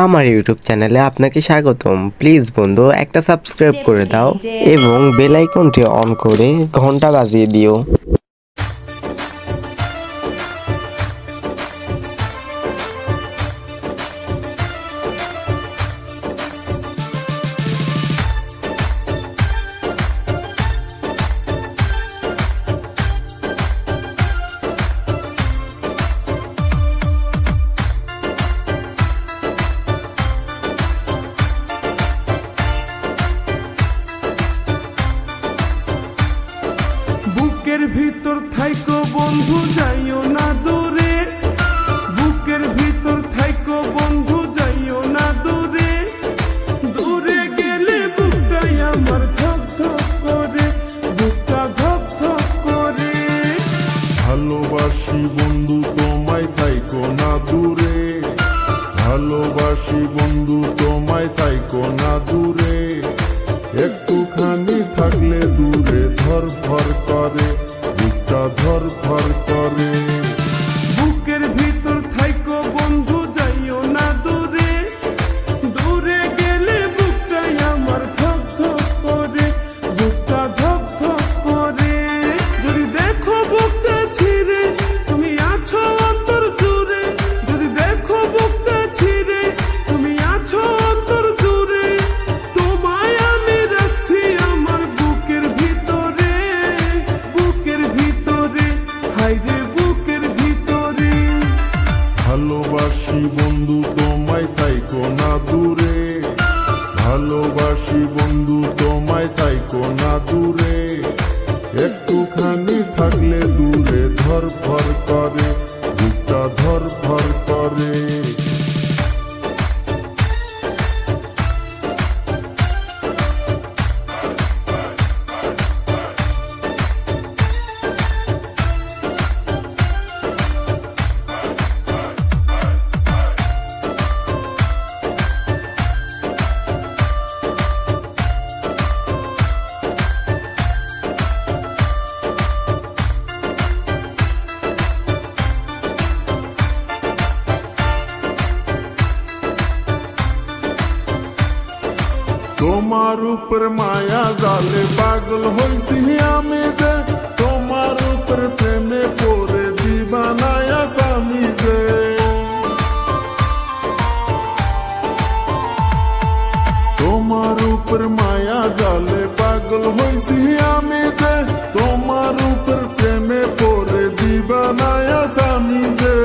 আমার ইউটিউব চ্যানেলে আপনাকে স্বাগতম। প্লিজ বন্ধু একটা সাবস্ক্রাইব করে দাও এবং বেল আইকনটি অন করে ঘন্টা বাজিয়ে দিও। বুকের ভিতর থাইকো বন্ধু যাইও না দূরে, বুকের ভিতর থাইকো বন্ধু যাইও না দূরে, দূরে গেলে বুকটাই আমার ধক ধক করে, বুকটা ধক ধক করে। ভালোবাসি বন্ধু তোমায় থাইকো না দূরে, ভালোবাসি বন্ধু তোমায় থাইকো না দূরে, একটুখানি থাকলে দূরে ধর ধর করে, বুকটা ধর ধর করে। বুকের ভিতর থাইকো বন্ধু যাইও না দূরে, দূরে গেলে বুকটাই আমার ধক ধক করে, বুকটা ধক ধক করে। যদি দেখো বুকটা ছিঁড়ে তুমি আছো অন্তর জুড়ে, যদি দেখো বুকটা ছিঁড়ে তুমি আছো অন্তর জুড়ে, তোমায় আমি রাখছি আমার বুকের ভিতরে, বুকের ভিতরে, হায়রে বুকের ভিতরে। ভালোবাসি বন্ধু তোমায় থাইকো না দূরে, ভালোবাসি বন্ধু তোমায় থাইকো না দূরে, একটুখানি থাকলে দূরে ধর ধর করে, বুকটা ধর ধর করে। তোমার উপর মায়া জালে পাগল হইছি আমি যে, তোমার উপর প্রেমে পড়ে দিবানায় আসামি যে। তোমার উপর মায়া জালে পাগল হইছি আমি যে, তোমার উপর প্রেমে পড়ে দিবানায় আসামি যে।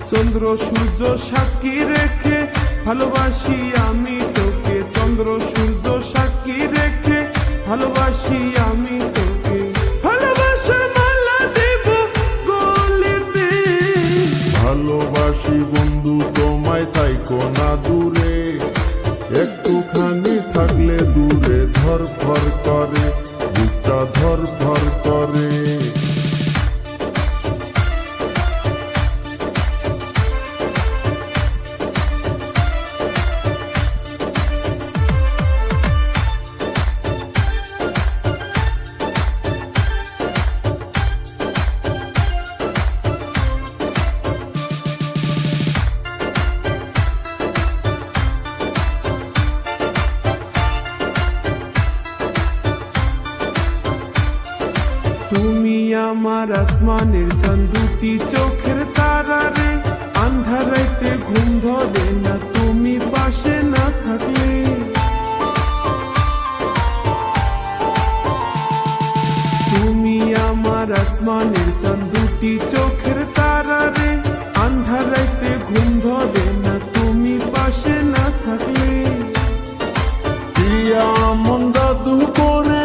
চন্দ্র সূর্য সাক্ষী রেখে ভালোবাসি আমি তোকে, চন্দ্র সূর্য সাক্ষী রেখে ভালোবাসি আমি তোকে, ভালোবাসা মালা দেব গলেতে। ভালোবাসি বন্ধু তোমায় থাইকো না দূরে, একটুখানি থাকলে দূরে ধর ধর করে, বুকটা ধর ধর করে। তুমি আমার আসমানের চাঁদ, দুটি চোখের তারা রে, আন্ধারাইতে ঘুম ধরে না তুমি পাশে না থাকলে। তুমি আমার আসমানের চাঁদ, দুটি চোখের তারা রে, আন্ধারাইতে ঘুম ধরে না তুমি পাশে না থাকলে। কিয়া মন জাদু করে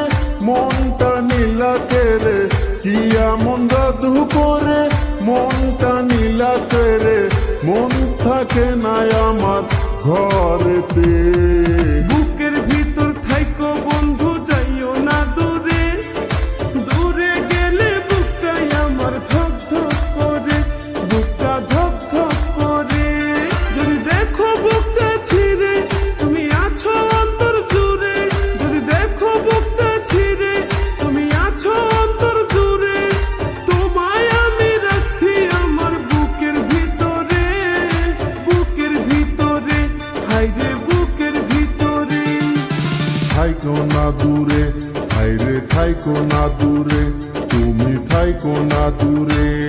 মনটা নীলাকে রে, কিয়া মন জাদু করে মনটা নীলাকে রে, মন থাকে না আমার ঘরেতে। বুকের ভিতর থাইকো বন্ধু যাইও না দূরে, দূরে গেলে বুকটাই আমার ধক ধক করে, বুকটা ধক ধক করে। যদি দেখো বুকটা ছিঁড়ে তুমি আছো অন্তর জুড়ে, যদি দেখো বুকটা ছিঁড়ে তুমি আছো অন্তর জুড়ে, তোমায় আমি রাখছি আমার বুকের ভিতরে, থাইকো না দূরে, হাইরে থাইকো না দূরে, তুমি থাইকো না দূরে।